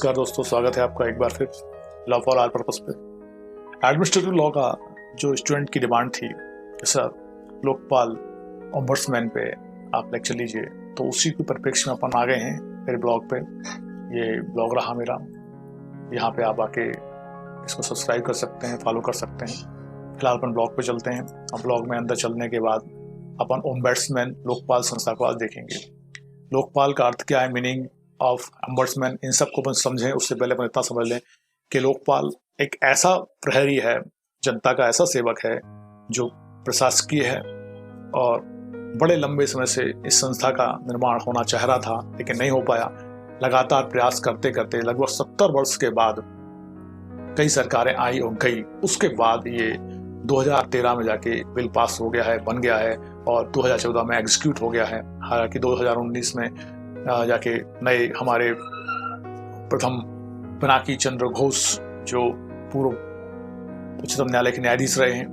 नमस्कार दोस्तों, स्वागत है आपका एक बार फिर लॉ फॉर आर पर्पस पे। एडमिनिस्ट्रेटिव लॉ का जो स्टूडेंट की डिमांड थी कि सर लोकपाल ओम्बड्समैन पे आप लेक्चर लीजिए, तो उसी के परिप्रेक्ष्य में अपन आ गए हैं मेरे ब्लॉग पे। ये ब्लॉग रहा मेरा, यहाँ पे आप आके इसको सब्सक्राइब कर सकते हैं, फॉलो कर सकते हैं। फिलहाल अपन ब्लॉग पे चलते हैं। अब ब्लॉग में अंदर चलने के बाद अपन ओम्बड्समैन लोकपाल संस्था को आज देखेंगे। लोकपाल का अर्थ क्या है, मीनिंग ऑफ ओम्बड्समैन, इन सब को अपन समझें उससे पहले अपन इतना समझ लें कि लोकपाल एक ऐसा प्रहरी है, जनता का ऐसा सेवक है जो प्रशासकीय है और बड़े लंबे समय से इस संस्था का निर्माण होना चाह रहा था लेकिन नहीं हो पाया। लगातार प्रयास करते करते लगभग 70 वर्ष के बाद कई सरकारें आई और गई, उसके बाद ये 2013 में जाके बिल पास हो गया है, बन गया है और 2014 में एग्जीक्यूट हो गया है। हालांकि 2019 में जाके नए हमारे प्रथम पिनाकी चंद्र घोष जो पूर्व उच्चतम न्यायालय के न्यायाधीश रहे हैं,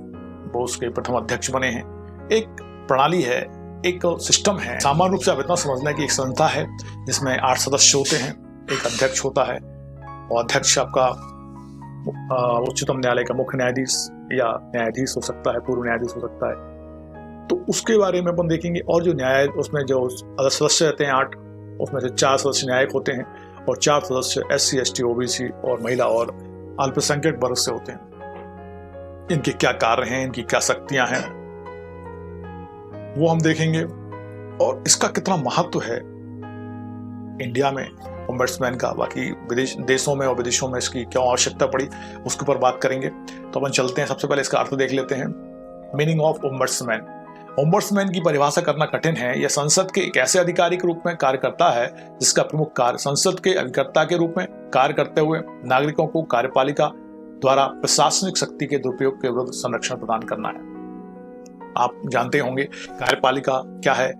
वो उसके प्रथम अध्यक्ष बने हैं। एक प्रणाली है, एक सिस्टम है। सामान्य रूप से आप इतना समझना है कि एक संस्था है जिसमें 8 सदस्य होते हैं, एक अध्यक्ष होता है और अध्यक्ष आपका उच्चतम न्यायालय का मुख्य न्यायाधीश या न्यायाधीश हो सकता है, पूर्व न्यायाधीश हो सकता है। तो उसके बारे में अपन देखेंगे। और जो न्याय उसमें जो सदस्य रहते हैं 8, उसमें से 4 सदस्य न्यायिक होते हैं और 4 सदस्य SC, ST, OBC और महिला और अल्पसंख्यक वर्ग से होते हैं। इनके क्या कार्य हैं, इनकी क्या शक्तियां हैं, वो हम देखेंगे और इसका कितना महत्व है इंडिया में ओम्बड्समैन का। बाकी विदेश देशों में और विदेशों में इसकी क्यों आवश्यकता पड़ी, उसके ऊपर बात करेंगे। तो अपन चलते हैं, सबसे पहले इसका अर्थ देख लेते हैं। Meaning of ombudsman. ओम्बड्समैन की परिभाषा करना कठिन है। यह संसद के एक ऐसे अधिकारी के रूप में कार्य करता है जिसका प्रमुख कार्य संसद के अभिकर्ता के रूप में कार्य करते हुए नागरिकों को कार्यपालिका द्वारा प्रशासनिक शक्ति के दुरुपयोग के विरुद्ध संरक्षण प्रदान करना है। आप जानते होंगे कार्यपालिका क्या है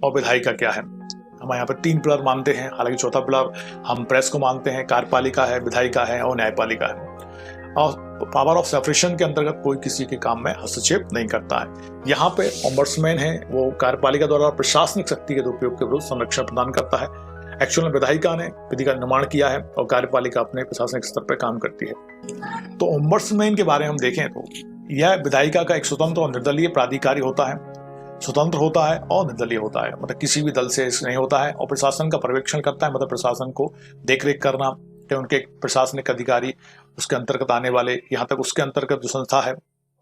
और विधायिका क्या है। हम यहाँ पर 3 पिलर मानते हैं, हालांकि चौथा पिलर हम प्रेस को मानते हैं। कार्यपालिका है, विधायिका है और न्यायपालिका है। और पावर ऑफ सेपरेशन के अंतर्गत कोई किसी के काम में हस्तक्षेप नहीं करता है। यहाँ पे ओम्बड्समैन है, वो कार्यपालिका द्वारा प्रशासनिक शक्ति के दुरुपयोग के विरुद्ध संरक्षण प्रदान करता है। एक्चुअल में विधायिका ने विधि का निर्माण किया है और कार्यपालिका अपने प्रशासनिक स्तर पर काम करती है। तो ओम्बड्समैन के बारे में हम देखें तो यह विधायिका का एक स्वतंत्र और निर्दलीय प्राधिकारी होता है। स्वतंत्र होता है और निर्दलीय होता है, मतलब किसी भी दल से नहीं होता है। और प्रशासन का पर्यवेक्षण करता है, मतलब प्रशासन को देखरेख करना कि उनके प्रशासनिक अधिकारी उसके अंतर्गत आने वाले, यहाँ तक उसके अंतर्गत जो संस्था है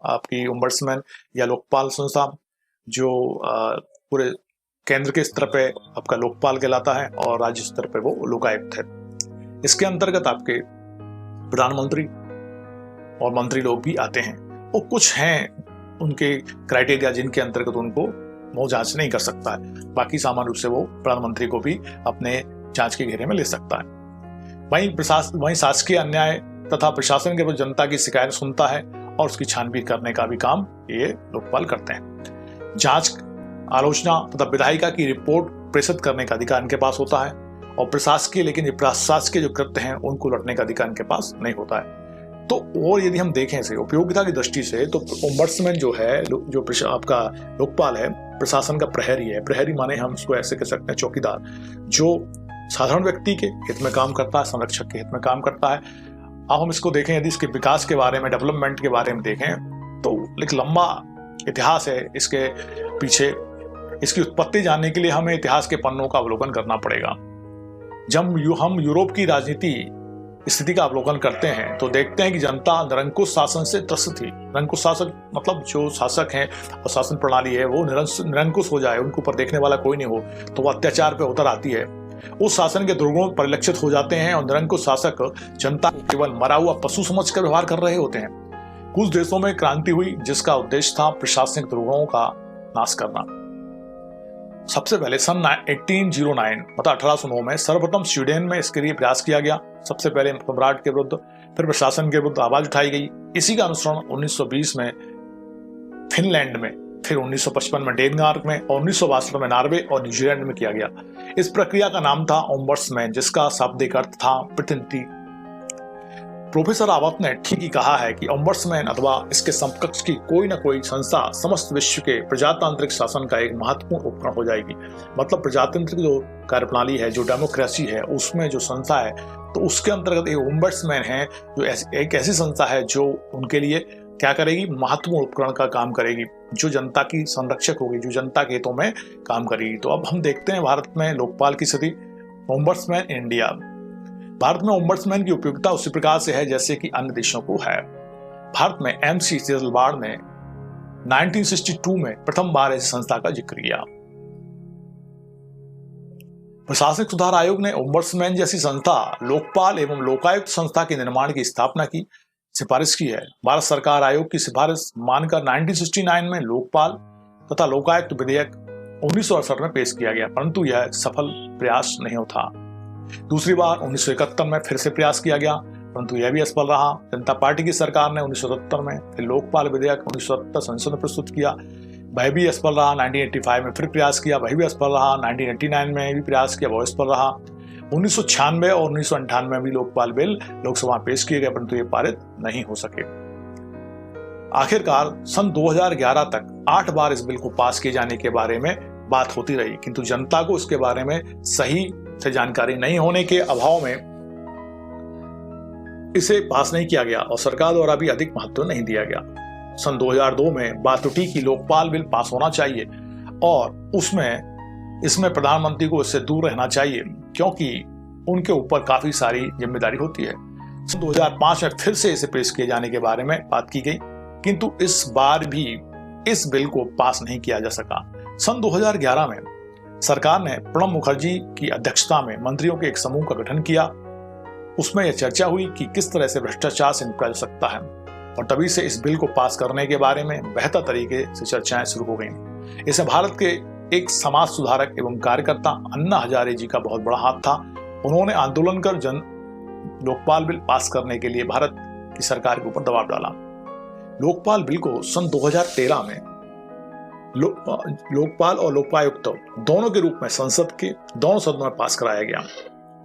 आपकी ओम्बड्समैन या लोकपाल संस्था, जो पूरे केंद्र के स्तर पे आपका लोकपाल कहलाता है और राज्य स्तर पे वो लोकायुक्त है। इसके अंतर्गत आपके प्रधानमंत्री और मंत्री लोग भी आते हैं और कुछ हैं उनके क्राइटेरिया जिनके अंतर्गत उनको वो जांच नहीं कर सकता है। बाकी सामान्य रूप से वो प्रधानमंत्री को भी अपने जांच के घेरे में ले सकता है। वहीं शासकीय अन्याय तथा प्रशासन के विरुद्ध जनता की शिकायत सुनता है और उसकी छानबीन करने का भी काम ये लोकपाल करते हैं। जांच, आलोचना तथा विधायिका की रिपोर्ट प्रेषित करने का अधिकार इनके पास होता है और प्रशासकीय, लेकिन ये प्रशासकीय जो कृत्य हैं उनको लड़ने का अधिकार इनके पास नहीं होता है। तो और यदि हम देखें इसे उपयोगिता की दृष्टि से तो ओम्बड्समैन जो है, जो आपका लोकपाल है, प्रशासन का प्रहरी है। प्रहरी माने हम इसको ऐसे कह सकते हैं चौकीदार, जो साधारण व्यक्ति के हित में काम करता है, संरक्षक के हित में काम करता है। अब हम इसको देखें, यदि इसके विकास के बारे में, डेवलपमेंट के बारे में देखें तो एक लंबा इतिहास है इसके पीछे। इसकी उत्पत्ति जानने के लिए हमें इतिहास के पन्नों का अवलोकन करना पड़ेगा। जब हम यूरोप की राजनीति स्थिति का अवलोकन करते हैं तो देखते हैं कि जनता निरंकुश शासन से त्रस्त थी। निरंकुश शासक मतलब जो शासक हैं और शासन प्रणाली है वो निरंकुश हो जाए, उनके ऊपर देखने वाला कोई नहीं हो, तो वो अत्याचार पे उतर आती है। उस शासन के दुर्गुण परिलक्षित हो जाते हैं और निरंकुश शासक जनता को केवल मरा हुआ पशु समझकर व्यवहार कर रहे होते हैं। कुछ देशों में क्रांति हुई जिसका उद्देश्य था प्रशासनिक दुर्गुणों का नाश करना। सबसे पहले सन 1809 मतलब 1809 में सर्वप्रथम स्वीडन में इसके लिए प्रयास किया गया। सबसे पहले सम्राट के विरुद्ध, फिर प्रशासन के विरुद्ध आवाज उठाई गई। इसी का अनुसरण 1920 में फिनलैंड में, फिर 1955 में डेनमार्क में और 1962 में नॉर्वे और न्यूजीलैंड में किया गया। इस प्रक्रिया का नाम था ओम्बड्समैन, जिसका शाब्दिक अर्थ था प्रतिनिधि। प्रोफेसर रावत ने ठीक ही कहा है कि ओम्बड्समैन अथवा इसके समकक्ष की कोई न कोई संस्था समस्त विश्व के प्रजातांत्रिक शासन का एक महत्वपूर्ण उपकरण हो जाएगी। मतलब प्रजातांत्रिक जो कार्यप्रणाली है, जो डेमोक्रेसी है, उसमें जो संस्था है, तो उसके अंतर्गत एक ओम्बड्समैन है जो एक ऐसी संस्था है जो उनके लिए क्या करेगी, महत्वपूर्ण उपकरण का काम करेगी, जो जनता की संरक्षक होगी, जो जनता के हितों में काम करेगी। तो अब हम देखते हैं भारत में लोकपाल की स्थिति। Ombudsman India. भारत में ओम्बड्समैन की उपयोगिता उसी प्रकार से है जैसे कि अन्य देशों को है। भारत में MC सेजलवाड़ ने 1962 में प्रथम बार इस संस्था का जिक्र किया। प्रशासनिक सुधार आयोग ने ओम्बड्समैन जैसी संस्था, लोकपाल एवं लोकायुक्त संस्था के निर्माण की स्थापना की सिफारिश की है। भारत सरकार आयोग की सिफारिश मानकर 1969 में लोकपाल तथा लोकायुक्त विधेयक 1968 में पेश किया गया, परंतु यह सफल प्रयास नहीं था। दूसरी बार 1971 में फिर से प्रयास किया गया, परंतु यह भी असफल रहा। जनता पार्टी की सरकार ने 1977 में फिर लोकपाल विधेयक 1970 संसद में प्रस्तुत किया, वह भी असफल रहा। 1985 में फिर प्रयास किया, वह भी असफल रहा। 1989 में भी प्रयास किया, वह असफल रहा। 1996 और 1998 में भी लोकपाल बिल लोकसभा में पेश किए गए, परंतु ये पारित नहीं हो सके। आखिरकार सन 2011 तक 8 बार इस बिल को पास किए जाने के बारे में बात होती रही, किंतु जनता को इसके बारे में सही से जानकारी नहीं होने के अभाव में इसे पास नहीं किया गया और सरकार द्वारा भी अधिक महत्व नहीं दिया गया। सन 2002 में बात उठी कि लोकपाल बिल पास होना चाहिए और इसमें प्रधानमंत्री को इससे दूर रहना चाहिए, क्योंकि उनके ऊपर काफी सारी जिम्मेदारी होती है। सन 2005 में फिर से इसे पेश किए जाने के बारे में बात की गई, किंतु इस बार भी इस बिल को पास नहीं किया जा सका। सन 2011 में सरकार ने प्रणब मुखर्जी की अध्यक्षता में मंत्रियों के एक समूह का गठन किया। उसमें यह चर्चा हुई कि किस तरह से भ्रष्टाचार से निपटा जा सकता है और तभी से इस बिल को पास करने के बारे में बेहतर तरीके से चर्चाएं शुरू हो गईं। इसमें भारत के एक समाज सुधारक एवं कार्यकर्ता अन्ना हजारे जी का बहुत बड़ा हाथ था। उन्होंने आंदोलन कर लोकपाल बिल पास करने के लिए भारत की सरकार के ऊपर दबाव डाला। लोकपाल बिल को सन 2013 में लोकपाल और लोकायुक्त दोनों के रूप में संसद के दोनों सदनों में पास कराया गया।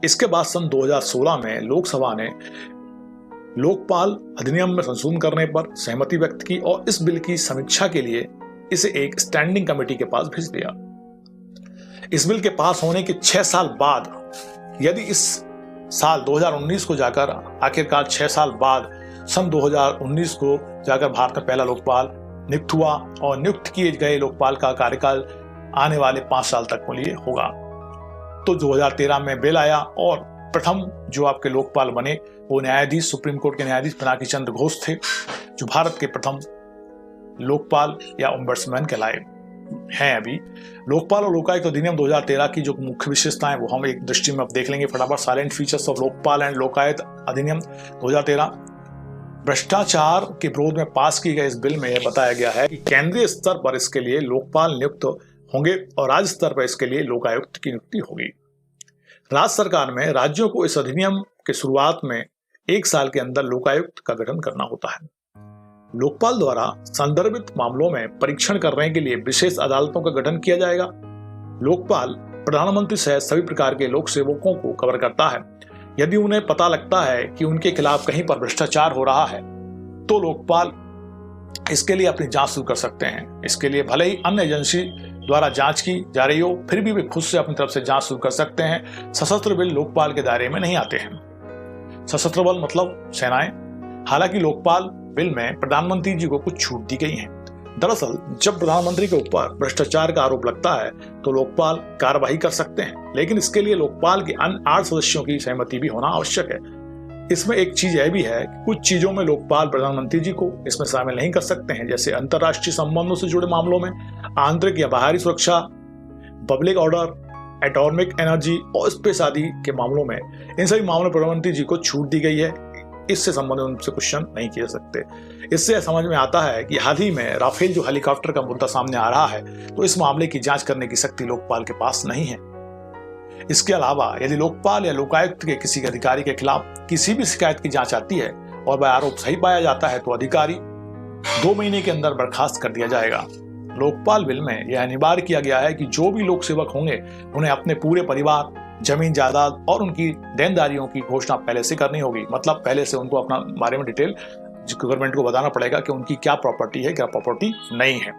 इसके बाद सन 2016 में लोकसभा ने लोकपाल अधिनियम में संशोधन करने पर सहमति व्यक्त की और इस बिल की समीक्षा के लिए इसे एक स्टैंडिंग कमेटी के पास भेज दिया। इस बिल के पास होने के 6 साल बाद, यदि इस साल 2019 को जाकर आखिरकार 6 साल बाद सन 2019 को जाकर भारत में पहला लोकपाल नियुक्त हुआ और नियुक्त किए गए लोकपाल का कार्यकाल आने वाले 5 साल तक के लिए होगा। तो 2013 में बिल आया और प्रथम जो आपके लोकपाल बने वो न्यायाधीश, सुप्रीम कोर्ट के न्यायाधीश पिनाकी चंद्र घोष थे, जो भारत के प्रथम लोकपाल या ओम्बड्समैन कहलाए हैं। अभी लोकपाल और लोकायुक्त अधिनियम 2013 की जो मुख्य विशेषताएं वो हम एक दृष्टि में अब देख लेंगे फटाफट। Salient features of Lokpal and Lokayukta अधिनियम 2013। भ्रष्टाचार के विरोध में पास किए गए इस बिल में यह बताया गया है कि केंद्रीय स्तर पर इसके लिए लोकपाल नियुक्त होंगे और राज्य स्तर पर इसके लिए लोकायुक्त की नियुक्ति होगी। राज्य सरकार में राज्यों को इस अधिनियम के शुरुआत में 1 साल के अंदर लोकायुक्त का गठन करना होता है। लोकपाल द्वारा संदर्भित मामलों में परीक्षण करने के लिए विशेष अदालतों का गठन किया जाएगा। लोकपाल प्रधानमंत्री सहित सभी प्रकार के लोक सेवकों को कवर करता है। यदि उन्हें पता लगता है कि उनके खिलाफ कहीं पर भ्रष्टाचार हो रहा है तो लोकपाल इसके लिए अपनी जांच शुरू कर सकते हैं। इसके लिए भले ही अन्य एजेंसी द्वारा जांच की जा रही हो, फिर भी वे खुद से अपनी तरफ से जांच शुरू कर सकते हैं। सशस्त्र बल लोकपाल के दायरे में नहीं आते हैं। सशस्त्र बल मतलब सेनाएं। हालांकि लोकपाल बिल में प्रधानमंत्री जी को कुछ छूट दी गई है। दरअसल जब प्रधानमंत्री के ऊपर भ्रष्टाचार का आरोप लगता है तो लोकपाल कार्रवाई कर सकते हैं, लेकिन इसके लिए लोकपाल के अन्य 8 सदस्यों की सहमति भी होना आवश्यक है। इसमें एक चीज यह भी है कि कुछ चीजों में लोकपाल प्रधानमंत्री जी को इसमें शामिल नहीं कर सकते हैं, जैसे अंतर्राष्ट्रीय संबंधों से जुड़े मामलों में, आंतरिक या बाहरी सुरक्षा, पब्लिक ऑर्डर, एटॉमिक एनर्जी और स्पेस आदि के मामलों में। इन सभी मामलों में प्रधानमंत्री जी को छूट दी गई है। इससे संबंधित उनसे क्वेश्चन नहीं किए सकते। इससे समझ में आता है कि हाल ही में राफेल जो हेलीकॉप्टर का मुद्दा सामने आ रहा है, तो इस मामले की जांच करने की शक्ति लोकपाल के पास नहीं है। इसके अलावा यदि लोकपाल या लोकायुक्त के किसी अधिकारी के खिलाफ किसी भी शिकायत की जांच आती है और वह आरोप सही पाया जाता है तो अधिकारी 2 महीने के अंदर बर्खास्त कर दिया जाएगा। लोकपाल बिल में यह अनिवार्य किया गया है कि जो भी लोक सेवक होंगे उन्हें अपने पूरे परिवार जमीन जायदाद और उनकी देनदारियों की घोषणा पहले से करनी होगी। मतलब पहले से उनको अपना बारे में डिटेल गवर्नमेंट को बताना पड़ेगा कि उनकी क्या प्रॉपर्टी है, क्या प्रॉपर्टी नहीं है।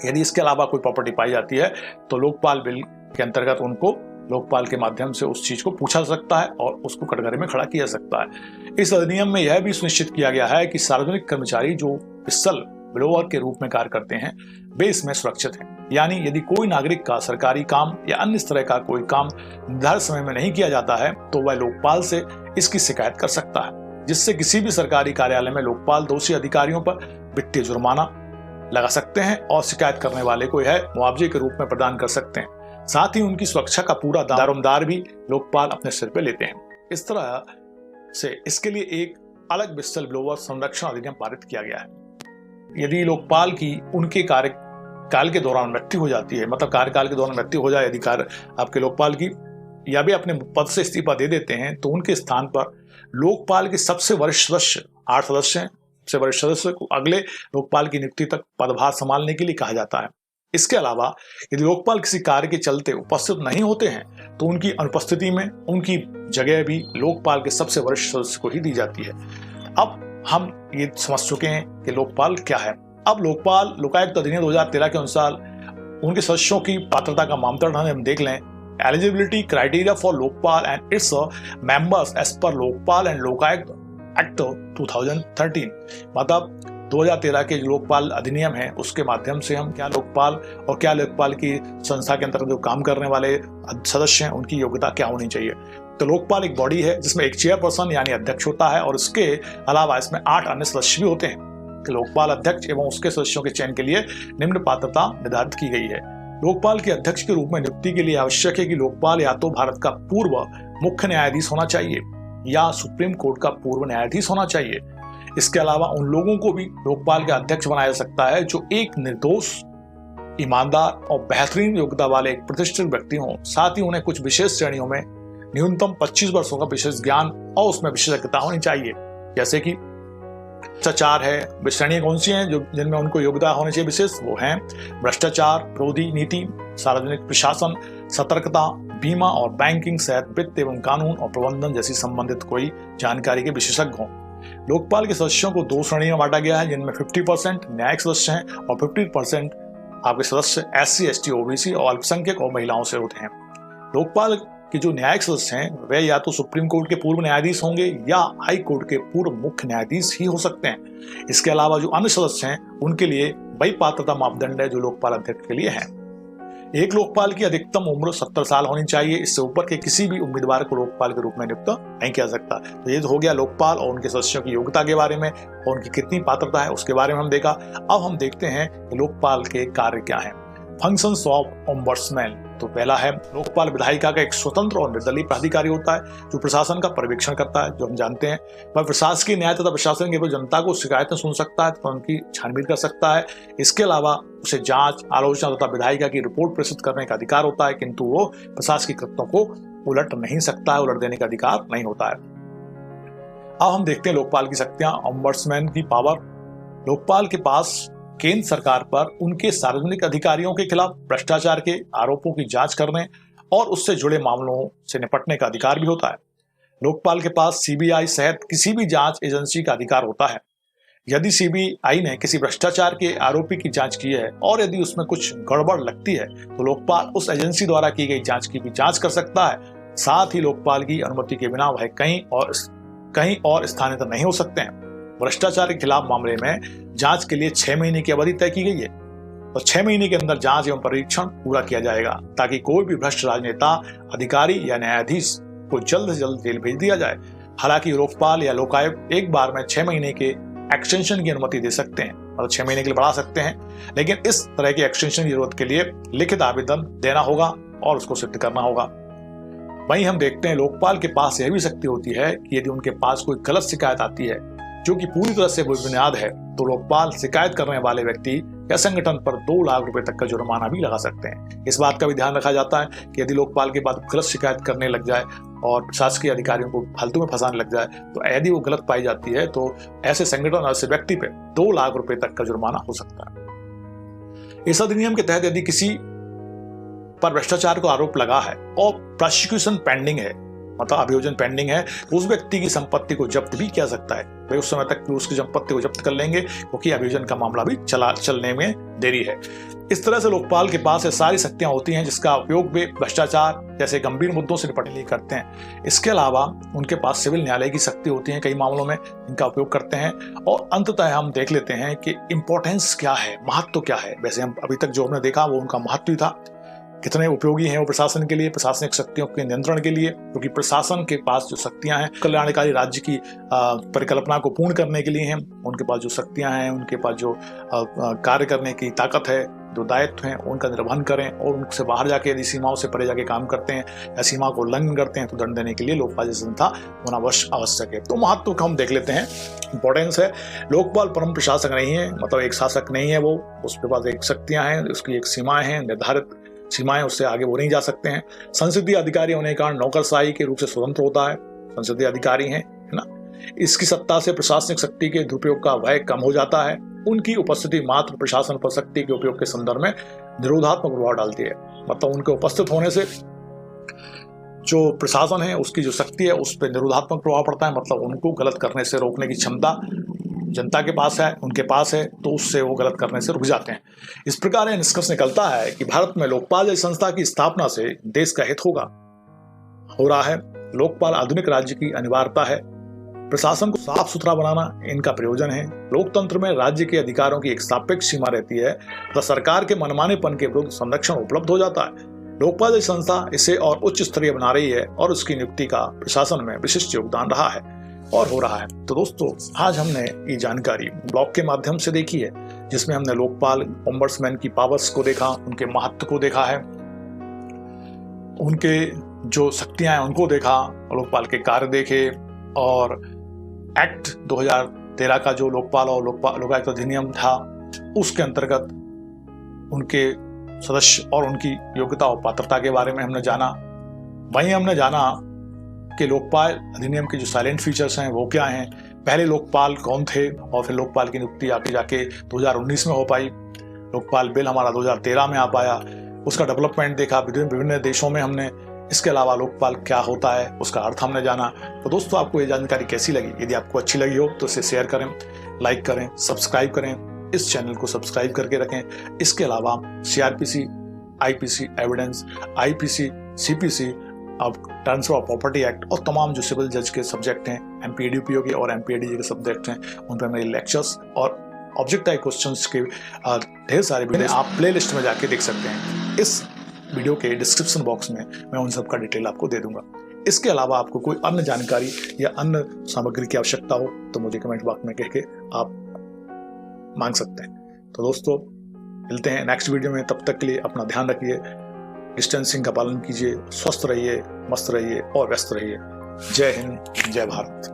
यदि इसके अलावा कोई प्रॉपर्टी पाई जाती है तो लोकपाल बिल के अंतर्गत उनको लोकपाल के माध्यम से उस चीज को पूछा जा सकता है और उसको कटघरे में खड़ा किया जा सकता है। इस अधिनियम में यह भी सुनिश्चित किया गया है कि सार्वजनिक कर्मचारी जो विसल ब्लोअर के रूप में कार्य करते हैं वे इसमें सुरक्षित हैं। यानी यदि कोई नागरिक का सरकारी काम या अन्य तरह का कोई काम निर्धारित समय में नहीं किया जाता है तो वह लोकपाल से इसकी शिकायत कर सकता है, जिससे किसी भी सरकारी कार्यालय में लोकपाल दोषी अधिकारियों पर वित्तीय जुर्माना लगा सकते हैं और शिकायत करने वाले को यह मुआवजे के रूप में प्रदान कर सकते हैं। साथ ही उनकी सुरक्षा का पूरा दारोमदार भी लोकपाल अपने सिर पे लेते हैं। इस तरह से इसके लिए एक अलग विसल ब्लोअर संरक्षण अधिनियम पारित किया गया है। यदि लोकपाल की उनके कार्यकाल के दौरान मृत्यु हो जाती है, मतलब कार्यकाल के दौरान मृत्यु हो जाए यदि आपके लोकपाल की, या भी अपने पद से इस्तीफा दे देते हैं तो उनके स्थान पर लोकपाल के सबसे वरिष्ठ सदस्य 8 सदस्य से वरिष्ठ सदस्य को अगले लोकपाल की नियुक्ति तक पदभार संभालने के लिए कहा जाता है। इसके अलावा यदि लोकपाल किसी कार्य के चलते उपस्थित नहीं होते हैं तो उनकी अनुपस्थिति में उनकी जगह भी लोकपाल के सबसे वरिष्ठ सदस्य को ही दी जाती है। अब हम ये समझ चुके हैं कि लोकपाल क्या है। अब लोकपाल लोकायुक्त अधिनियम 2013 के अनुसार उनके सदस्यों की पात्रता का मानदंड हम देख लें। Eligibility criteria for Lokpal and it's members as पर लोकपाल एंड लोकायुक्त एक्ट 2013, मतलब 2013 के लोकपाल अधिनियम है उसके माध्यम से हम क्या लोकपाल और क्या लोकपाल की संस्था के अंतर्गत जो काम करने वाले सदस्य हैं उनकी योग्यता क्या होनी चाहिए। तो लोकपाल एक बॉडी है जिसमें एक चेयरपर्सन यानी अध्यक्ष होता है और इसके अलावा इसमें 8 अन्य सदस्य भी होते हैं। कि लोकपाल अध्यक्ष एवं उसके सदस्यों के चयन के लिए निम्न पात्रता निर्धारित की गई है। लोकपाल के अध्यक्ष के रूप में नियुक्ति के लिए आवश्यक है कि लोकपाल या तो भारत का पूर्व मुख्य न्यायाधीश होना चाहिए या सुप्रीम कोर्ट का पूर्व न्यायाधीश होना चाहिए। इसके अलावा उन लोगों को भी लोकपाल का अध्यक्ष बनाया जा सकता है जो एक निर्दोष, ईमानदार और बेहतरीन योग्यता वाले एक प्रतिष्ठित व्यक्ति हों। साथ ही उन्हें कुछ विशेष श्रेणियों में न्यूनतम 25 वर्षों का विशेष ज्ञान और उसमें विशेषज्ञता होनी चाहिए। जैसे कि भ्रष्टाचार है, श्रेणियां कौन सी हैं जो जिनमें उनको योग्यता होनी चाहिए विशेष, वो हैं भ्रष्टाचार विरोधी नीति, सार्वजनिक प्रशासन, सतर्कता, बीमा और बैंकिंग सहित वित्त एवं कानून और प्रबंधन जैसी संबंधित कोई जानकारी के विशेषज्ञ हों। लोकपाल के सदस्यों को 2 श्रेणियों में बांटा गया है जिनमें 50% न्यायिक सदस्य हैं और 50% आपके सदस्य SC, ST, OBC और अल्पसंख्यक और महिलाओं से होते हैं। लोकपाल के जो न्यायिक सदस्य हैं वे या तो सुप्रीम कोर्ट के पूर्व न्यायाधीश होंगे या हाई कोर्ट के पूर्व मुख्य न्यायाधीश ही हो सकते हैं। इसके अलावा जो अन्य सदस्य हैं उनके लिए वही पात्रता मापदंड है जो लोकपाल अध्यक्ष के लिए है। एक लोकपाल की अधिकतम उम्र 70 साल होनी चाहिए। इससे ऊपर के किसी भी उम्मीदवार को लोकपाल के रूप में नियुक्त नहीं किया सकता। तो ये तो हो गया लोकपाल और उनके सदस्यों की योग्यता के बारे में और उनकी कितनी पात्रता है उसके बारे में हम देखा। अब हम देखते हैं कि लोकपाल के कार्य क्या है। Functions of ombudsman. तो पहला है लोकपाल विधायिका का एक स्वतंत्र और निर्दलीय प्राधिकारी होता है जो प्रशासन का पर्यवेक्षण करता है, जो हम जानते हैं। वह प्रशासकीय न्याय तथा प्रशासन केवल जनता को शिकायतें सुन सकता है तथा उनकी छानबीन कर सकता है। इसके अलावा उसे जांच, आलोचना तथा विधायिका की रिपोर्ट प्रस्तुत करने का अधिकार होता है, किंतु वो प्रशासकीय कृत्यों को उलट नहीं सकता है, उलट देने का अधिकार नहीं होता है। अब हम देखते हैं लोकपाल की शक्तियां, ओम्बड्समैन की पावर। लोकपाल के पास केंद्र सरकार पर उनके सार्वजनिक अधिकारियों के खिलाफ भ्रष्टाचार के आरोपों की जांच करने और उससे जुड़े मामलों से निपटने का अधिकार भी होता है। लोकपाल के पास CBI सहित किसी भी जांच एजेंसी का अधिकार होता है। यदि CBI ने किसी भ्रष्टाचार के आरोपी की जांच की है और यदि उसमें कुछ गड़बड़ लगती है तो लोकपाल उस एजेंसी द्वारा की गई जांच की भी जांच कर सकता है। साथ ही लोकपाल की अनुमति के बिना वह कहीं और स्थानांतरित नहीं हो सकते हैं। भ्रष्टाचार के खिलाफ मामले में जांच के लिए 6 महीने की अवधि तय की गई है और 6 महीने के अंदर जांच एवं परीक्षण पूरा किया जाएगा ताकि कोई भी भ्रष्ट राजनेता, अधिकारी या न्यायाधीश को जल्द से जल्द जेल भेज दिया जाए। हालांकि लोकपाल या लोकायुक्त एक बार में 6 महीने के एक्सटेंशन की अनुमति दे सकते हैं, मतलब 6 महीने के लिए बढ़ा सकते हैं, लेकिन इस तरह के एक्सटेंशन की जरूरत के लिए लिखित आवेदन देना होगा और उसको सिद्ध करना होगा। वहीं हम देखते हैं लोकपाल के पास यह भी शक्ति होती है कि यदि उनके पास कोई गलत शिकायत आती है जो कि पूरी तरह से बेबुनियाद है तो लोकपाल शिकायत करने वाले व्यक्ति या संगठन पर 2 लाख रुपए तक का जुर्माना भी लगा सकते हैं। इस बात का भी ध्यान रखा जाता है कि यदि लोकपाल के बाद गलत शिकायत करने लग जाए और प्रशासकीय अधिकारियों को फालतू में फंसाने लग जाए तो यदि वो गलत पाई जाती है तो ऐसे संगठन और ऐसे व्यक्ति पे 2 लाख रुपए तक का जुर्माना हो सकता है। इस अधिनियम के तहत यदि किसी पर भ्रष्टाचार का आरोप लगा है और प्रोसिक्यूशन पेंडिंग है, मतलब अभियोजन पेंडिंग है, तो उस व्यक्ति की संपत्ति को जब्त भी किया सकता है। भाई उस समय तक उसकी संपत्ति को जब्त कर लेंगे क्योंकि अभियोजन का मामला भी चलने में देरी है। इस तरह से लोकपाल के पास ये सारी शक्तियां होती हैं जिसका उपयोग वे भ्रष्टाचार जैसे गंभीर मुद्दों से निपटने के लिए करते हैं। इसके अलावा उनके पास सिविल न्यायालय की शक्ति होती है, कई मामलों में इनका उपयोग करते हैं। और अंततः हम देख लेते हैं कि इंपॉर्टेंस क्या है, महत्व क्या है। वैसे हम अभी तक जो हमने देखा वो उनका महत्व ही था, कितने उपयोगी हैं वो प्रशासन के लिए, प्रशासनिक शक्तियों के नियंत्रण के लिए, क्योंकि प्रशासन के पास जो शक्तियां हैं कल्याणकारी राज्य की परिकल्पना को पूर्ण करने के लिए हैं। उनके पास जो शक्तियां हैं, उनके पास जो कार्य करने की ताकत है, जो दायित्व हैं उनका निर्वहन करें और उनसे बाहर जाके यदि सीमाओं से परे जाके काम करते हैं या सीमा को उल्लंघन करते हैं तो दंड देने के लिए लोकपाल जैसी संस्था होना आवश्यक है। तो महत्व को हम देख लेते हैं, इंपॉर्टेंस है। लोकपाल परम प्रशासक नहीं है, मतलब एक शासक नहीं है, वो उसके पास एक शक्तियां हैं, उसकी एक सीमाएं हैं, निर्धारित सीमाएं, उससे आगे वो नहीं जा सकते हैं। संसदीय अधिकारी होने के कारण नौकरशाही के रूप से स्वतंत्र होता है, संसदीय अधिकारी हैं, है ना। इसकी सत्ता से प्रशासनिक शक्ति के दुरुपयोग का भय कम हो जाता है। उनकी उपस्थिति मात्र प्रशासन पर शक्ति के उपयोग के संदर्भ में निरोधात्मक प्रभाव डालती है, मतलब उनके उपस्थित होने से जो प्रशासन है उसकी जो शक्ति है उस पर निरोधात्मक प्रभाव पड़ता है, मतलब उनको गलत करने से रोकने की क्षमता जनता के पास है, उनके पास है, तो उससे वो गलत करने से रुक जाते हैं। इस प्रकार यह निष्कर्ष निकलता है कि भारत में लोकपाल जैसी संस्था की स्थापना से देश का हित हो रहा है। लोकपाल आधुनिक राज्य की अनिवार्यता है। प्रशासन को साफ सुथरा बनाना इनका प्रयोजन है। लोकतंत्र में राज्य के अधिकारों की एक सापेक्ष सीमा रहती है तथा सरकार के मनमानेपन के विरुद्ध संरक्षण उपलब्ध हो जाता है। लोकपाल जैसी संस्था इसे और उच्च स्तरीय बना रही है और उसकी नियुक्ति का प्रशासन में विशिष्ट योगदान रहा है और हो रहा है। तो दोस्तों, आज हमने ये जानकारी ब्लॉग के माध्यम से देखी है, जिसमें हमने लोकपाल ओम्बड्समैन की पावर्स को देखा, उनके महत्व को देखा है, उनके जो शक्तियां हैं उनको देखा, लोकपाल के कार्य देखे और एक्ट 2013 का जो लोकपाल और लोकायुक्त अधिनियम था उसके अंतर्गत उनके सदस्य और उनकी योग्यता और पात्रता के बारे में हमने जाना। वहीं हमने जाना कि लोकपाल अधिनियम के जो साइलेंट फीचर्स हैं वो क्या हैं, पहले लोकपाल कौन थे और फिर लोकपाल की नियुक्ति आगे जाके 2019 में हो पाई। लोकपाल बिल हमारा 2013 में आ पाया, उसका डेवलपमेंट देखा विभिन्न देशों में हमने। इसके अलावा लोकपाल क्या होता है उसका अर्थ हमने जाना। तो दोस्तों, आपको ये जानकारी कैसी लगी? यदि आपको अच्छी लगी हो तो इसे शेयर करें, लाइक करें, सब्सक्राइब करें, इस चैनल को सब्सक्राइब करके रखें। इसके अलावा CRPC, IPC evidence, IPC, CPC, अब ट्रांसफर ऑफ प्रॉपर्टी एक्ट और तमाम जो सिविल जज के सब्जेक्ट हैं, MPADPO के और MPADG के सब्जेक्ट हैं, उन पर मेरे लेक्चर्स और ऑब्जेक्टिव क्वेश्चंस के ढेर सारे वीडियो आप प्लेलिस्ट में जाके देख सकते हैं। इस वीडियो के डिस्क्रिप्शन बॉक्स में मैं उन सब का डिटेल आपको दे दूंगा। इसके अलावा आपको कोई अन्य जानकारी या अन्य सामग्री की आवश्यकता हो तो मुझे कमेंट बॉक्स में कह के आप मांग सकते हैं। तो दोस्तों, मिलते हैं नेक्स्ट वीडियो में। तब तक के लिए अपना ध्यान रखिए, डिस्टेंसिंग का पालन कीजिए, स्वस्थ रहिए, मस्त रहिए और व्यस्त रहिए। जय हिंद, जय भारत।